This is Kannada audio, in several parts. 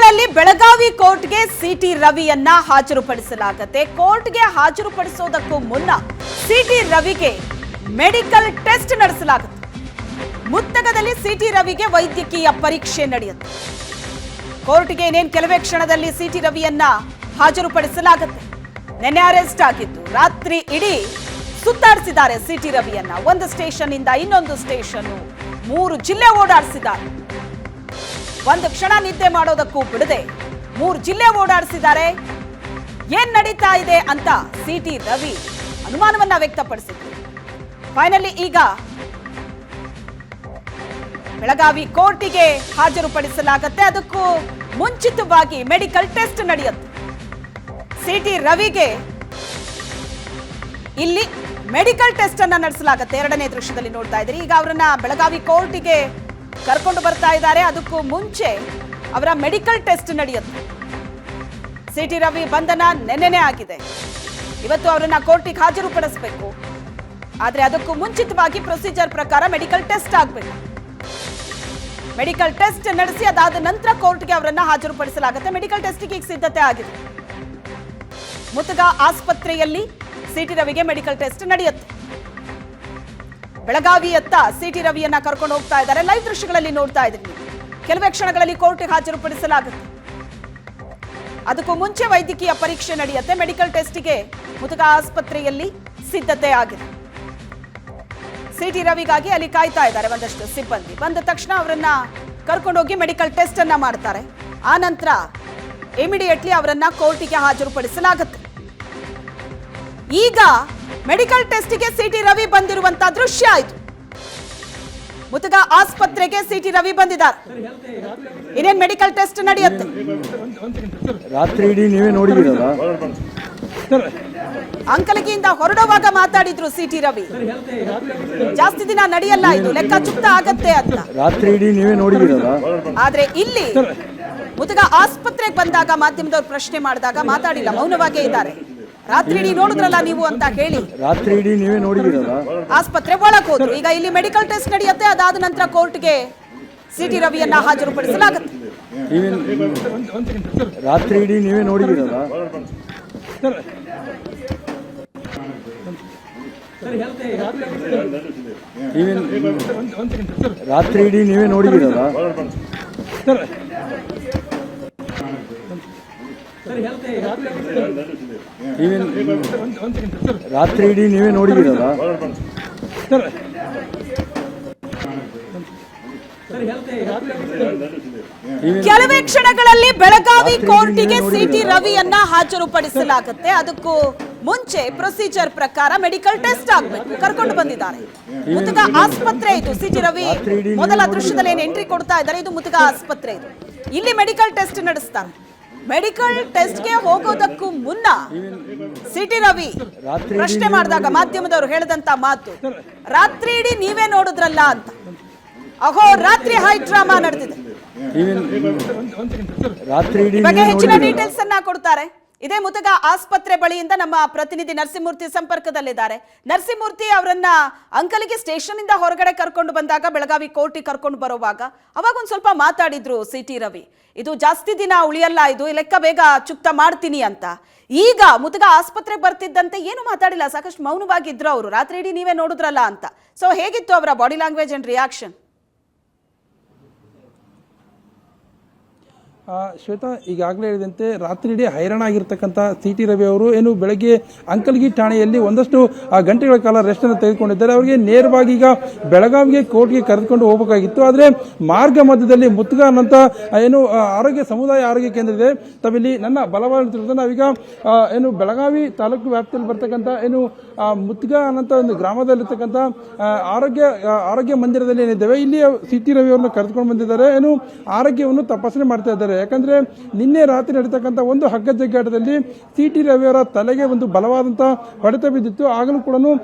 ಕೆಲವೆಕ್ಷಣಗಳಲ್ಲಿ ಬೆಳಗಾವಿ ಕೋರ್ಟ್ಗೆ ಸಿಟಿ ರವಿಯನ್ನ ಹಾಜರುಪಡಿಸಲಾಗುತ್ತೆ. ಕೋರ್ಟ್ಗೆ ಹಾಜರುಪಡಿಸೋದಕ್ಕೂ ಮುನ್ನ ಸಿಟಿ ರವಿಗೆ ಮೆಡಿಕಲ್ ಟೆಸ್ಟ್ ನಡೆಸಲಾಗುತ್ತೆ. ಮುತ್ತಗದಲ್ಲಿ ಸಿಟಿ ರವಿಗೆ ವೈದ್ಯಕೀಯ ಪರೀಕ್ಷೆ ನಡೆಯುತ್ತೆ. ಕೋರ್ಟ್ಗೆ ಇನ್ನೇನು ಕೆಲವೇ ಕ್ಷಣದಲ್ಲಿ ಸಿಟಿ ರವಿಯನ್ನ ಹಾಜರುಪಡಿಸಲಾಗುತ್ತೆ. ನೆನ್ನೆ ಅರೆಸ್ಟ್ ಆಗಿದ್ದು ರಾತ್ರಿ ಇಡೀ ಸುತ್ತಾಡಿಸಿದ್ದಾರೆ ಸಿಟಿ ರವಿಯನ್ನ. ಒಂದು ಸ್ಟೇಷನ್ ಇಂದ ಇನ್ನೊಂದು ಸ್ಟೇಷನ್, 3 ಜಿಲ್ಲೆ ಓಡಾಡಿಸಿದ್ದಾರೆ. ಒಂದು ಕ್ಷಣ ನಿದ್ದೆ ಮಾಡೋದಕ್ಕೂ ಬಿಡದೆ 3 ಜಿಲ್ಲೆ ಓಡಾಡಿಸಿದ್ದಾರೆ. ಏನ್ ನಡೀತಾ ಇದೆ ಅಂತ ಸಿಟಿ ರವಿ ಅನುಮಾನವನ್ನ ವ್ಯಕ್ತಪಡಿಸಿದ್ರು. ಫೈನಲಿ ಈಗ ಬೆಳಗಾವಿ ಕೋರ್ಟಿಗೆ ಹಾಜರುಪಡಿಸಲಾಗುತ್ತೆ. ಅದಕ್ಕೂ ಮುಂಚಿತವಾಗಿ ಮೆಡಿಕಲ್ ಟೆಸ್ಟ್ ನಡೆಯುತ್ತೆ. ಸಿಟಿ ರವಿಗೆ ಇಲ್ಲಿ ಮೆಡಿಕಲ್ ಟೆಸ್ಟ್ ಅನ್ನ ನಡೆಸಲಾಗುತ್ತೆ. ಎರಡನೇ ದೃಶ್ಯದಲ್ಲಿ ನೋಡ್ತಾ ಇದ್ದೀರಿ. ಈಗ ಅವರನ್ನ ಬೆಳಗಾವಿ ಕೋರ್ಟಿಗೆ ಕರ್ಕೊಂಡು ಬರ್ತಾ ಇದ್ದಾರೆ. ಅದಕ್ಕೂ ಮುಂಚೆ ಅವರ ಮೆಡಿಕಲ್ ಟೆಸ್ಟ್ ನಡೆಯುತ್ತೆ. ಸಿಟಿ ರವಿ ಬಂಧನ ನೆನ್ನೆನೇ ಆಗಿದೆ. ಇವತ್ತು ಅವರನ್ನ ಕೋರ್ಟಿಗೆ ಹಾಜರುಪಡಿಸಬೇಕು. ಆದ್ರೆ ಅದಕ್ಕೂ ಮುಂಚಿತವಾಗಿ ಪ್ರೊಸೀಜರ್ ಪ್ರಕಾರ ಮೆಡಿಕಲ್ ಟೆಸ್ಟ್ ಆಗಬೇಕು. ಮೆಡಿಕಲ್ ಟೆಸ್ಟ್ ನಡೆಸಿ ಅದಾದ ನಂತರ ಕೋರ್ಟ್ಗೆ ಅವರನ್ನ ಹಾಜರುಪಡಿಸಲಾಗುತ್ತೆ. ಮೆಡಿಕಲ್ ಟೆಸ್ಟ್ಗೆ ಈಗ ಸಿದ್ಧತೆ ಆಗಿದೆ. ಮುತ್ತಗ ಆಸ್ಪತ್ರೆಯಲ್ಲಿ ಸಿಟಿ ರವಿಗೆ ಮೆಡಿಕಲ್ ಟೆಸ್ಟ್ ನಡೆಯುತ್ತೆ. ಬೆಳಗಾವಿಯತ್ತ ಸಿಟಿ ರವಿಯನ್ನ ಕರ್ಕೊಂಡು ಹೋಗ್ತಾ ಇದ್ದಾರೆ. ಲೈವ್ ದೃಶ್ಯಗಳಲ್ಲಿ ನೋಡ್ತಾ ಇದ್ದೀವಿ. ಕೆಲವೇ ಕ್ಷಣಗಳಲ್ಲಿ ಕೋರ್ಟ್ಗೆ ಹಾಜರುಪಡಿಸಲಾಗುತ್ತೆ. ಅದಕ್ಕೂ ಮುಂಚೆ ವೈದ್ಯಕೀಯ ಪರೀಕ್ಷೆ ನಡೆಯುತ್ತೆ. ಮೆಡಿಕಲ್ ಟೆಸ್ಟ್ಗೆ ಮುತ್ತಗ ಆಸ್ಪತ್ರೆಯಲ್ಲಿ ಸಿದ್ಧತೆ ಆಗಿದೆ. ಸಿಟಿ ರವಿಗಾಗಿ ಅಲ್ಲಿ ಕಾಯ್ತಾ ಇದ್ದಾರೆ ಒಂದಷ್ಟು ಸಿಬ್ಬಂದಿ. ಬಂದ ತಕ್ಷಣ ಅವರನ್ನ ಕರ್ಕೊಂಡೋಗಿ ಮೆಡಿಕಲ್ ಟೆಸ್ಟ್ ಅನ್ನ ಮಾಡ್ತಾರೆ. ಆ ನಂತರ ಇಮಿಡಿಯೇಟ್ಲಿ ಅವರನ್ನ ಕೋರ್ಟಿಗೆ ಹಾಜರುಪಡಿಸಲಾಗುತ್ತೆ. ಈಗ ಮೆಡಿಕಲ್ ಟೆಸ್ಟ್ಗೆ ಸಿಟಿ ರವಿ ಬಂದಿರುವಂತಹ ದೃಶ್ಯ ಆಯ್ತು. ಮುತ್ತಗ ಆಸ್ಪತ್ರೆಗೆ ಸಿಟಿ ರವಿ ಬಂದಿದ್ದಾರೆ. ಇನ್ನೇನ್ ಮೆಡಿಕಲ್ ಟೆಸ್ಟ್ ನಡೆಯುತ್ತೆ. ರಾತ್ರಿ ಇಡೀ ನೀವೇ ನೋಡಿದಿರಲ್ಲ. ಅಂಕಲಗಿಯಿಂದ ಹೊರಡುವಾಗ ಮಾತಾಡಿದ್ರು ಸಿಟಿ ರವಿ. ಜಾಸ್ತಿ ದಿನ ನಡೆಯಲ್ಲ, ಇದು ಲೆಕ್ಕ ಚುಕ್ತ ಆಗತ್ತೆ ಅಂತ. ರಾತ್ರಿ ಇಡೀ ನೀವೇ ನೋಡಿದಿರಲ್ಲ. ಆದ್ರೆ ಇಲ್ಲಿ ಮುತ್ತಗ ಆಸ್ಪತ್ರೆಗೆ ಬಂದಾಗ ಮಾಧ್ಯಮದವ್ರು ಪ್ರಶ್ನೆ ಮಾಡಿದಾಗ ಮಾತಾಡಿಲ್ಲ, ಮೌನವಾಗೇ ಇದ್ದಾರೆ. ರಾತ್ರಿ ಇಡೀ ನೋಡಿದ್ರಲ್ಲ ನೀವು ಅಂತ ಹೇಳಿ ರಾತ್ರಿ ಇಡೀ ನೀವೇ ನೋಡಿದಿರಲ್ಲ. ಆಸ್ಪತ್ರೆ ಒಳಗೆ ಹೋದ್ರು. ಈಗ ಇಲ್ಲಿ ಮೆಡಿಕಲ್ ಟೆಸ್ಟ್ ನಡೆಯುತ್ತೆ. ಅದಾದ ನಂತರ ಕೋರ್ಟ್ಗೆ ಸಿಟಿ ರವಿಯನ್ನ ಹಾಜರುಪಡಿಸಲಾಗುತ್ತೆ. ರಾತ್ರಿ ಇಡೀ ನೀವೇ ನೋಡಿದಿರಲ್ಲ. ರಾತ್ರಿ ಇಡೀ ನೀವೇ ನೋಡಿದಿರಲ್ಲ. ರಾತ್ರಿ ಇಡೀ ನೀವೇ ನೋಡಿದಿರಲ್ಲ. ಕೆಲವೇ ಕ್ಷಣಗಳಲ್ಲಿ ಬೆಳಗಾವಿ ಕೋರ್ಟಿಗೆ ಸಿಟಿ ರವಿಯನ್ನ ಹಾಜರುಪಡಿಸಲಾಗುತ್ತೆ. ಅದಕ್ಕೂ ಮುಂಚೆ ಪ್ರೊಸೀಜರ್ ಪ್ರಕಾರ ಮೆಡಿಕಲ್ ಟೆಸ್ಟ್ ಆಗಬೇಕು. ಕರ್ಕೊಂಡು ಬಂದಿದ್ದಾರೆ. ಮುತ್ತಗ ಆಸ್ಪತ್ರೆ ಇದು. ಸಿಟಿ ರವಿ ಮೊದಲ ದೃಶ್ಯದಲ್ಲಿ ಏನು ಎಂಟ್ರಿ ಕೊಡ್ತಾ ಇದ್ದಾರೆ, ಇದು ಮುತ್ತಗ ಆಸ್ಪತ್ರೆ. ಇದು ಇಲ್ಲಿ ಮೆಡಿಕಲ್ ಟೆಸ್ಟ್ ನಡೆಸ್ತಾರೆ. ಮೆಡಿಕಲ್ ಟೆಸ್ಟ್ಗೆ ಹೋಗೋದಕ್ಕೂ ಮುನ್ನ ಸಿಟಿ ರವಿ ಪ್ರಶ್ನೆ ಮಾಡಿದಾಗ ಮಾಧ್ಯಮದವರು ಹೇಳಿದಂತ ಮಾತು, ರಾತ್ರಿ ಇಡೀ ನೀವೇ ನೋಡಿದ್ರಲ್ಲ ಅಂತ. ಅಹೋ ರಾತ್ರಿ ಹೈ ಡ್ರಾಮಾ ನಡೆದಿದೆ. ಬಗ್ಗೆ ಹೆಚ್ಚಿನ ಡೀಟೇಲ್ಸ್ ಅನ್ನ ಕೊಡ್ತಾರೆ. ಇದೇ ಮುತ್ತಗ ಆಸ್ಪತ್ರೆ ಬಳಿಯಿಂದ ನಮ್ಮ ಪ್ರತಿನಿಧಿ ನರಸಿಂಹಮೂರ್ತಿ ಸಂಪರ್ಕದಲ್ಲಿದ್ದಾರೆ. ನರಸಿಂಹಮೂರ್ತಿ, ಅವರನ್ನ ಅಂಕಲಿಗೆ ಸ್ಟೇಷನ್ ಇಂದ ಹೊರಗಡೆ ಕರ್ಕೊಂಡು ಬಂದಾಗ ಬೆಳಗಾವಿ ಕೋರ್ಟಿಗೆ ಕರ್ಕೊಂಡು ಬರುವಾಗ ಅವಾಗ ಒಂದ್ ಸ್ವಲ್ಪ ಮಾತಾಡಿದ್ರು ಸಿಟಿ ರವಿ. ಇದು ಜಾಸ್ತಿ ದಿನ ಉಳಿಯಲ್ಲ, ಇದು ಲೆಕ್ಕ ಬೇಗ ಚುಕ್ತ ಮಾಡ್ತೀನಿ ಅಂತ. ಈಗ ಮುತ್ತಗ ಆಸ್ಪತ್ರೆಗೆ ಬರ್ತಿದ್ದಂತೆ ಏನು ಮಾತಾಡಿಲ್ಲ, ಸಾಕಷ್ಟು ಮೌನವಾಗಿದ್ರು ಅವರು. ರಾತ್ರಿ ಇಡೀ ನೀವೇ ನೋಡಿದ್ರಲ್ಲ ಅಂತ. ಸೊ ಹೇಗಿತ್ತು ಅವರ body language and reaction? Shweta, ಈಗಾಗಲೇ ಹೇಳಿದಂತೆ ರಾತ್ರಿ ಇಡೀ ಹೈರಾಣ ಆಗಿರ್ತಕ್ಕಂಥ ಸಿಟಿ ರವಿ ಅವರು ಏನು ಬೆಳಗ್ಗೆ ಅಂಕಲ್ಗಿ ಠಾಣೆಯಲ್ಲಿ ಒಂದಷ್ಟು ಗಂಟೆಗಳ ಕಾಲ ರೆಸ್ಟ್ ಅನ್ನು ತೆಗೆದುಕೊಂಡಿದ್ದಾರೆ. ಅವರಿಗೆ ನೇರವಾಗಿ ಈಗ ಬೆಳಗಾವಿಗೆ ಕೋರ್ಟ್ಗೆ ಕರೆದುಕೊಂಡು ಹೋಗಬೇಕಾಗಿತ್ತು. ಆದರೆ ಮಾರ್ಗ ಮಧ್ಯದಲ್ಲಿ ಮುತ್ತಗ ಅನ್ನಂತ ಏನು ಸಮುದಾಯ ಆರೋಗ್ಯ ಕೇಂದ್ರ ಇದೆ. ತಾವಿಲ್ಲಿ ನನ್ನ ಬಲವಾಗಿ ನಾವೀಗ ಏನು ಬೆಳಗಾವಿ ತಾಲೂಕು ವ್ಯಾಪ್ತಿಯಲ್ಲಿ ಬರ್ತಕ್ಕಂಥ ಏನು ಮುತ್ತಗ ಅನ್ನಂತ ಒಂದು ಗ್ರಾಮದಲ್ಲಿರ್ತಕ್ಕಂಥ ಆರೋಗ್ಯ ಮಂದಿರದಲ್ಲಿ ಏನಿದ್ದೇವೆ, ಇಲ್ಲಿ ಸಿಟಿ ರವಿ ಅವರನ್ನು ಕರೆದುಕೊಂಡು ಬಂದಿದ್ದಾರೆ. ಏನು ಆರೋಗ್ಯವನ್ನು ತಪಾಸಣೆ ಮಾಡ್ತಾ ಇದ್ದಾರೆ. ಯಾಕಂದ್ರೆ ನಿನ್ನೆ ರಾತ್ರಿ ನಡೆತಕ್ಕಂಥ ಒಂದು ಹಗ್ಗ ಜಗ್ಗಾಟದಲ್ಲಿ ಸಿಟಿ ರವಿಯವರ ತಲೆಗೆ ಒಂದು ಬಲವಾದಂತಹ ಹೊಡೆತ ಬಿದ್ದಿತ್ತು. ಆಗಲೂ ಕೂಡ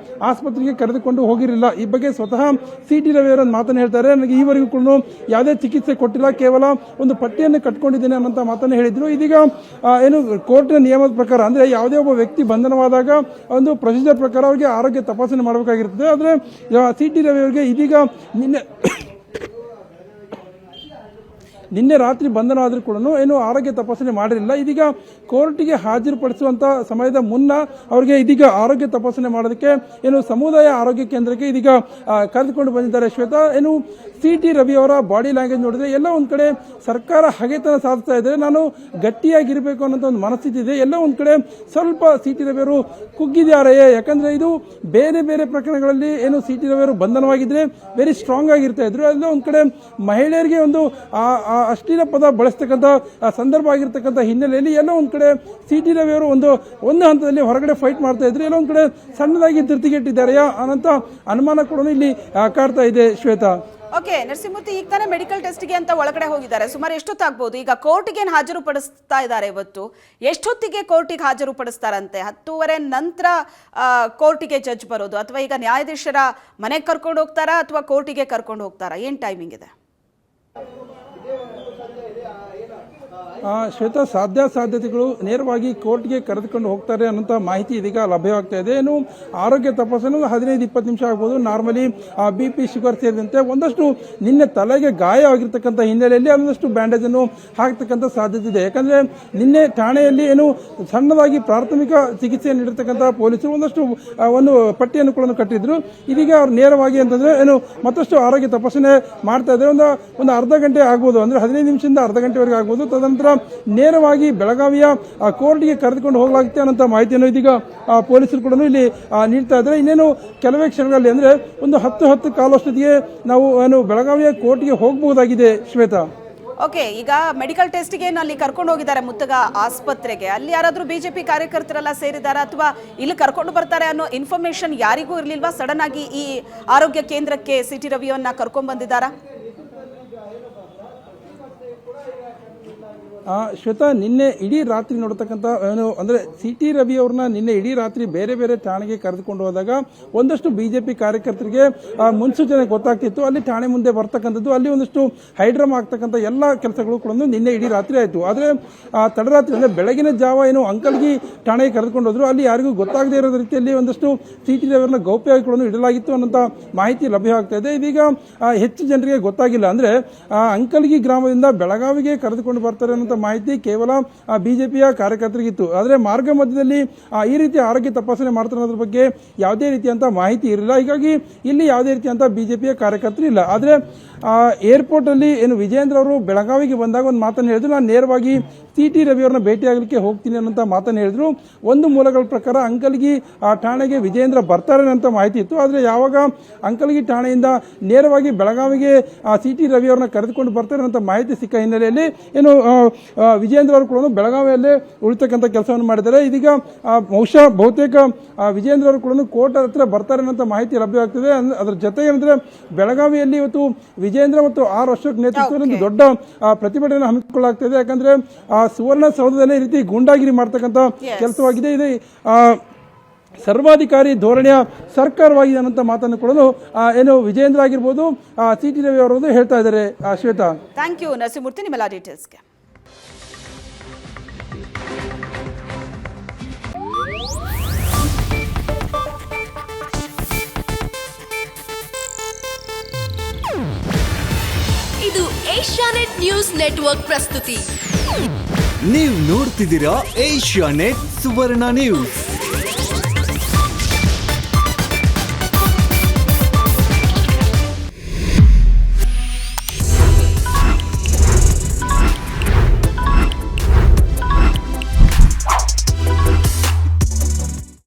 ಆಸ್ಪತ್ರೆಗೆ ಕರೆದುಕೊಂಡು ಹೋಗಿರಲಿಲ್ಲ. ಈ ಬಗ್ಗೆ ಸ್ವತಃ ಸಿಟಿ ರವಿಯವರ ಮಾತನ್ನು ಹೇಳ್ತಾರೆ. ನನಗೆ ಈವರೆಗೂ ಕೂಡ ಯಾವುದೇ ಚಿಕಿತ್ಸೆ ಕೊಟ್ಟಿಲ್ಲ, ಕೇವಲ ಒಂದು ಪಟ್ಟಿಯನ್ನು ಕಟ್ಕೊಂಡಿದ್ದೇನೆ ಅನ್ನೋ ಮಾತನ್ನು ಹೇಳಿದ್ರು. ಇದೀಗ ಏನು ಕೋರ್ಟ್ನ ನಿಯಮದ ಪ್ರಕಾರ ಅಂದ್ರೆ ಯಾವುದೇ ಒಬ್ಬ ವ್ಯಕ್ತಿ ಬಂಧನವಾದಾಗ ಒಂದು ಪ್ರೊಸೀಜರ್ ಪ್ರಕಾರ ಅವರಿಗೆ ಆರೋಗ್ಯ ತಪಾಸಣೆ ಮಾಡಬೇಕಾಗಿರ್ತದೆ. ಆದ್ರೆ ಸಿಟಿ ರವಿಯವರಿಗೆ ಇದೀಗ ನಿನ್ನೆ ನಿನ್ನೆ ರಾತ್ರಿ ಬಂಧನ ಆದರೂ ಕೂಡ ಏನು ಆರೋಗ್ಯ ತಪಾಸಣೆ ಮಾಡಿರಲಿಲ್ಲ. ಇದೀಗ ಕೋರ್ಟ್ಗೆ ಹಾಜರುಪಡಿಸುವಂತ ಸಮಯದ ಮುನ್ನ ಅವರಿಗೆ ಇದೀಗ ಆರೋಗ್ಯ ತಪಾಸಣೆ ಮಾಡೋದಕ್ಕೆ ಏನು ಸಮುದಾಯ ಆರೋಗ್ಯ ಕೇಂದ್ರಕ್ಕೆ ಇದೀಗ ಕರೆದುಕೊಂಡು ಬಂದಿದ್ದಾರೆ ಶ್ವೇತಾ. ಏನು CT ರವಿ ಅವರ ಬಾಡಿ ಲ್ಯಾಂಗ್ವೇಜ್ ನೋಡಿದ್ರೆ ಎಲ್ಲ ಒಂದ್ ಕಡೆ ಸರ್ಕಾರ ಹಗೆತನ ಸಾಧಿಸ್ತಾ ಇದ್ದಾರೆ, ನಾನು ಗಟ್ಟಿಯಾಗಿರ್ಬೇಕು ಅನ್ನೋ ಒಂದು ಮನಸ್ಥಿತಿ ಇದೆ. ಎಲ್ಲ ಒಂದ್ ಕಡೆ ಸ್ವಲ್ಪ CT ರವಿ ಅವರು ಕುಗ್ಗಿದ್ದಾರೆ. ಯಾಕಂದ್ರೆ ಇದು ಬೇರೆ ಬೇರೆ ಪ್ರಕರಣಗಳಲ್ಲಿ ಏನು CT ರವಿ ಅವರು ಬಂಧನವಾಗಿದ್ರೆ ವೆರಿ ಸ್ಟ್ರಾಂಗ್ ಆಗಿರ್ತಾ ಇದ್ರು. ಎಲ್ಲ ಒಂದ್ ಕಡೆ ಮಹಿಳೆಯರಿಗೆ ಒಂದು ಅಶ್ಲೀಲ ಪದ ಬಳಸ್ತಕ್ಕಂಥ ಸಂದರ್ಭ ಆಗಿರ್ತಕ್ಕಂಥ ಹಿನ್ನೆಲೆಯಲ್ಲಿ ಎಲ್ಲ ಒಂದ್ ಕಡೆ CT ರವಿ ಅವರು ಒಂದು ಹಂತದಲ್ಲಿ ಹೊರಗಡೆ ಫೈಟ್ ಮಾಡ್ತಾ ಇದ್ರು. ಎಲ್ಲ ಒಂದ್ ಕಡೆ ಸಣ್ಣದಾಗಿ ಧೃತಿಗೆಟ್ಟಿದ್ದಾರೆಯಾ ಅನ್ನೋಂಥ ಅನುಮಾನ ಕೂಡ ಇಲ್ಲಿ ಕಾಡ್ತಾ ಇದೆ ಶ್ವೇತಾ. ಓಕೆ ನರಸಿಂಹಮೂರ್ತಿ, ಈಗ ತಾನೇ ಮೆಡಿಕಲ್ ಟೆಸ್ಟ್ಗೆ ಅಂತ ಒಳಗಡೆ ಹೋಗಿದ್ದಾರೆ. ಸುಮಾರು ಎಷ್ಟೊತ್ತಾಗ್ಬೋದು? ಈಗ ಕೋರ್ಟಿಗೆ ಹಾಜರುಪಡಿಸ್ತಾ ಇದ್ದಾರೆ. ಇವತ್ತು ಎಷ್ಟೊತ್ತಿಗೆ ಕೋರ್ಟಿಗೆ ಹಾಜರುಪಡಿಸ್ತಾರಂತೆ? 10:30 ನಂತರ ಕೋರ್ಟಿಗೆ ಜಡ್ಜ್ ಬರೋದು, ಅಥವಾ ಈಗ ನ್ಯಾಯಾಧೀಶರ ಮನೆಗೆ ಕರ್ಕೊಂಡು ಹೋಗ್ತಾರಾ ಅಥವಾ ಕೋರ್ಟಿಗೆ ಕರ್ಕೊಂಡು ಹೋಗ್ತಾರಾ? ಏನು ಟೈಮಿಂಗ್ ಇದೆ? ಶ್ವೇತಾ, ಸಾಧ್ಯತೆಗಳು ನೇರವಾಗಿ ಕೋರ್ಟ್ಗೆ ಕರೆದುಕೊಂಡು ಹೋಗ್ತಾರೆ ಅನ್ನೋಂಥ ಮಾಹಿತಿ ಇದೀಗ ಲಭ್ಯವಾಗ್ತಾ ಇದೆ. ಏನು ಆರೋಗ್ಯ ತಪಾಸಣೆ 15-20 ನಿಮಿಷ ಆಗ್ಬೋದು. ನಾರ್ಮಲಿ BP, ಶುಗರ್ ಸೇರಿದಂತೆ ಒಂದಷ್ಟು ನಿನ್ನೆ ತಲೆಗೆ ಗಾಯ ಆಗಿರ್ತಕ್ಕಂಥ ಹಿನ್ನೆಲೆಯಲ್ಲಿ ಒಂದಷ್ಟು ಬ್ಯಾಂಡೇಜ್ ಅನ್ನು ಹಾಕ್ತಕ್ಕಂಥ ಸಾಧ್ಯತೆ ಇದೆ. ಯಾಕಂದ್ರೆ ನಿನ್ನೆ ಠಾಣೆಯಲ್ಲಿ ಏನು ಸಣ್ಣದಾಗಿ ಪ್ರಾಥಮಿಕ ಚಿಕಿತ್ಸೆ ನೀಡಿರ್ತಕ್ಕಂಥ ಪೊಲೀಸರು ಒಂದಷ್ಟು ಒಂದು ಪಟ್ಟಿಯನ್ನು ಕೂಡ ಕಟ್ಟಿದ್ರು. ಇದೀಗ ಅವ್ರು ನೇರವಾಗಿ ಅಂತಂದ್ರೆ ಏನು ಮತ್ತಷ್ಟು ಆರೋಗ್ಯ ತಪಾಸಣೆ ಮಾಡ್ತಾ ಇದ್ದಾರೆ. ಒಂದು ಅರ್ಧ ಗಂಟೆ ಆಗ್ಬೋದು, ಅಂದ್ರೆ 15 ನಿಮಿಷದಿಂದ ಅರ್ಧ ಗಂಟೆವರೆಗೆ ಆಗ್ಬೋದು. ತದನಂತರ ನೇರವಾಗಿ ಬೆಳಗಾವಿಯ ಕೋರ್ಟ್ಗೆ ಕರೆದುಕೊಂಡು ಹೋಗಲಾಗುತ್ತೆ ಅನ್ನೋ ಮಾಹಿತಿಯನ್ನು ಇದೀಗ ಪೊಲೀಸರು ಕೂಡ ಇಲ್ಲಿ ನೀಡ್ತಾ ಇದ್ದಾರೆ. ಇನ್ನೇನು ಕೆಲವೇ ಕ್ಷಣಗಳಲ್ಲಿ ಅಂದ್ರೆ ಒಂದು 10 ಕಾಲಷ್ಟೊತ್ತಿಗೆ ನಾವು ಏನು ಬೆಳಗಾವಿಯ ಕೋರ್ಟ್ಗೆ ಹೋಗಬಹುದಾಗಿದೆ ಶ್ವೇತಾ. ಓಕೆ, ಈಗ ಮೆಡಿಕಲ್ ಟೆಸ್ಟ್ಗೆ ಅಲ್ಲಿ ಕರ್ಕೊಂಡು ಹೋಗಿದ್ದಾರೆ ಮುತ್ತಗ ಆಸ್ಪತ್ರೆಗೆ. ಅಲ್ಲಿ ಯಾರಾದ್ರೂ BJP ಕಾರ್ಯಕರ್ತರೆಲ್ಲ ಸೇರಿದಾರಾ ಅಥವಾ ಇಲ್ಲಿ ಕರ್ಕೊಂಡು ಬರ್ತಾರೆ ಅನ್ನೋ ಇನ್ಫಾರ್ಮೇಶನ್ ಯಾರಿಗೂ ಇರಲಿಲ್ವಾ? ಸಡನ್ ಆಗಿ ಈ ಆರೋಗ್ಯ ಕೇಂದ್ರಕ್ಕೆ CT ರವಿಯನ್ನ ಕರ್ಕೊಂಡ್ ಬಂದಿದ್ದಾರಾ? ಶ್ವೇತಾ, ನಿನ್ನೆ ಇಡೀ ರಾತ್ರಿ ನೋಡತಕ್ಕಂಥ ಏನು ಅಂದ್ರೆ CT ರವಿ ಅವ್ರನ್ನ ನಿನ್ನೆ ಇಡೀ ರಾತ್ರಿ ಬೇರೆ ಬೇರೆ ಠಾಣೆಗೆ ಕರೆದುಕೊಂಡು ಹೋದಾಗ ಒಂದಷ್ಟು BJP ಕಾರ್ಯಕರ್ತರಿಗೆ ಮುನ್ಸೂಚನೆ ಗೊತ್ತಾಗ್ತಿತ್ತು. ಅಲ್ಲಿ ಠಾಣೆ ಮುಂದೆ ಬರ್ತಕ್ಕಂಥದ್ದು, ಅಲ್ಲಿ ಒಂದಷ್ಟು ಹೈಡ್ರಮ್ ಆಗ್ತಕ್ಕಂಥ ಎಲ್ಲ ಕೆಲಸಗಳು ಕೂಡ ನಿನ್ನೆ ಇಡೀ ರಾತ್ರಿ ಆಯಿತು. ಆದರೆ ತಡರಾತ್ರಿ ಅಂದ್ರೆ ಬೆಳಗಿನ ಜಾವ ಏನು ಅಂಕಲ್ಗಿ ಠಾಣೆಗೆ ಕರೆದುಕೊಂಡು ಹೋದ್ರು. ಅಲ್ಲಿ ಯಾರಿಗೂ ಗೊತ್ತಾಗದೇ ಇರೋ ರೀತಿಯಲ್ಲಿ ಒಂದಷ್ಟು CT ರವಿ ಅವ್ರನ್ನ ಗೌಪ್ಯವಾಗಿ ಇಡಲಾಗಿತ್ತು ಅನ್ನೋಂಥ ಮಾಹಿತಿ ಲಭ್ಯವಾಗ್ತಾ ಇದೆ. ಇದೀಗ ಹೆಚ್ಚು ಜನರಿಗೆ ಗೊತ್ತಾಗಿಲ್ಲ. ಅಂದ್ರೆ ಅಂಕಲ್ಗಿ ಗ್ರಾಮದಿಂದ ಬೆಳಗಾವಿಗೆ ಕರೆದುಕೊಂಡು ಬರ್ತಾರೆ ಅನ್ನೋ ಮಾಹಿತಿ ಕೇವಲ ಬಿಜೆಪಿಯ ಕಾರ್ಯಕರ್ತರಿಗಿತ್ತು. ಆದರೆ ಮಾರ್ಗ ಮಧ್ಯದಲ್ಲಿ ಈ ರೀತಿ ಆರೋಗ್ಯ ತಪಾಸಣೆ ಮಾಡ್ತಾರೆ ಅನ್ನೋದ್ರ ಬಗ್ಗೆ ಯಾವುದೇ ರೀತಿಯಂತ ಮಾಹಿತಿ ಇರಲಿಲ್ಲ. ಹೀಗಾಗಿ ಇಲ್ಲಿ ಯಾವುದೇ ರೀತಿಯಂತ ಬಿಜೆಪಿಯ ಕಾರ್ಯಕರ್ತರು ಇಲ್ಲ. ಆದರೆ ಏರ್ಪೋರ್ಟ್ ಅಲ್ಲಿ ಏನು ವಿಜೇಂದ್ರ ಅವರು ಬೆಳಗಾವಿಗೆ ಬಂದಾಗ ಒಂದು ಮಾತನ್ನು ಹೇಳಿದ್ರು, ನಾನು ನೇರವಾಗಿ CT ರವಿ ಅವರನ್ನ ಭೇಟಿಯಾಗಲಿಕ್ಕೆ ಹೋಗ್ತೀನಿ ಅನ್ನೋ ಮಾತನ್ನು ಹೇಳಿದ್ರು. ಒಂದು ಮೂಲಗಳ ಪ್ರಕಾರ ಅಂಕಲ್ಗಿ ಠಾಣೆಗೆ ವಿಜೇಂದ್ರ ಬರ್ತಾರೆ ಅಂತ ಮಾಹಿತಿ ಇತ್ತು. ಆದರೆ ಯಾವಾಗ ಅಂಕಲ್ಗಿ ಠಾಣೆಯಿಂದ ನೇರವಾಗಿ ಬೆಳಗಾವಿಗೆ CT ರವಿ ಅವರನ್ನ ಕರೆದುಕೊಂಡು ಬರ್ತಾರೆ ಅಂತ ಮಾಹಿತಿ ಸಿಕ್ಕ ಹಿನ್ನೆಲೆಯಲ್ಲಿ ಏನು ವಿಜೇಂದ್ರ ಅವರು ಕೂಡ ಬೆಳಗಾವಿಯಲ್ಲೇ ಉಳಿತಕ್ಕಂಥ ಕೆಲಸವನ್ನು ಮಾಡಿದ್ದಾರೆ. ಇದೀಗ ಬಹುತೇಕ ವಿಜೇಂದ್ರ ಅವರು ಕೂಡ ಕೋರ್ಟ್ ಹತ್ರ ಬರ್ತಾರೆ ಅನ್ನೋ ಮಾಹಿತಿ ಲಭ್ಯವಾಗ್ತದೆ. ಅದರ ಜೊತೆಗೆ ಅಂದ್ರೆ ಬೆಳಗಾವಿಯಲ್ಲಿ ಇವತ್ತು ವಿಜೇಂದ್ರ ಮತ್ತು R ಅಶೋಕ್ ನೇತೃತ್ವದಲ್ಲಿ ದೊಡ್ಡ ಪ್ರತಿಭಟನೆ ಹಮ್ಮಿಕೊಳ್ಳಲಾಗ್ತಿದೆ. ಯಾಕಂದ್ರೆ ಸುವರ್ಣಸೌಧದಲ್ಲಿ ಈ ರೀತಿ ಗೂಂಡಾಗಿರಿ ಮಾಡ್ತಕ್ಕಂಥ ಕೆಲಸವಾಗಿದೆ. ಇದು ಸರ್ವಾಧಿಕಾರಿ ಧೋರಣೆಯ ಸರ್ಕಾರವಾಗಿದೆ ಅನ್ನೋ ಮಾತನ್ನು ಕೂಡ ಏನು ವಿಜೇಂದ್ರ ಆಗಿರ್ಬೋದು CT ರವಿ ಅವರು ಹೇಳ್ತಾ ಇದ್ದಾರೆ. ಶ್ವೇತಾ, ಥ್ಯಾಂಕ್ ಯು ನರಸಿಂಹಮೂರ್ತಿ, ನಿಮ್ಮೆಲ್ಲ ಡೀಟೇಲ್ಸ್ಗೆ. ಇದು ಏಷ್ಯಾನೆಟ್ ನ್ಯೂಸ್ ನೆಟ್ವರ್ಕ್ ಪ್ರಸ್ತುತಿ. ನೀವು ನೋಡ್ತಿದ್ದೀರಾ ಏಷ್ಯಾನೆಟ್ ಸುವರ್ಣ ನ್ಯೂಸ್.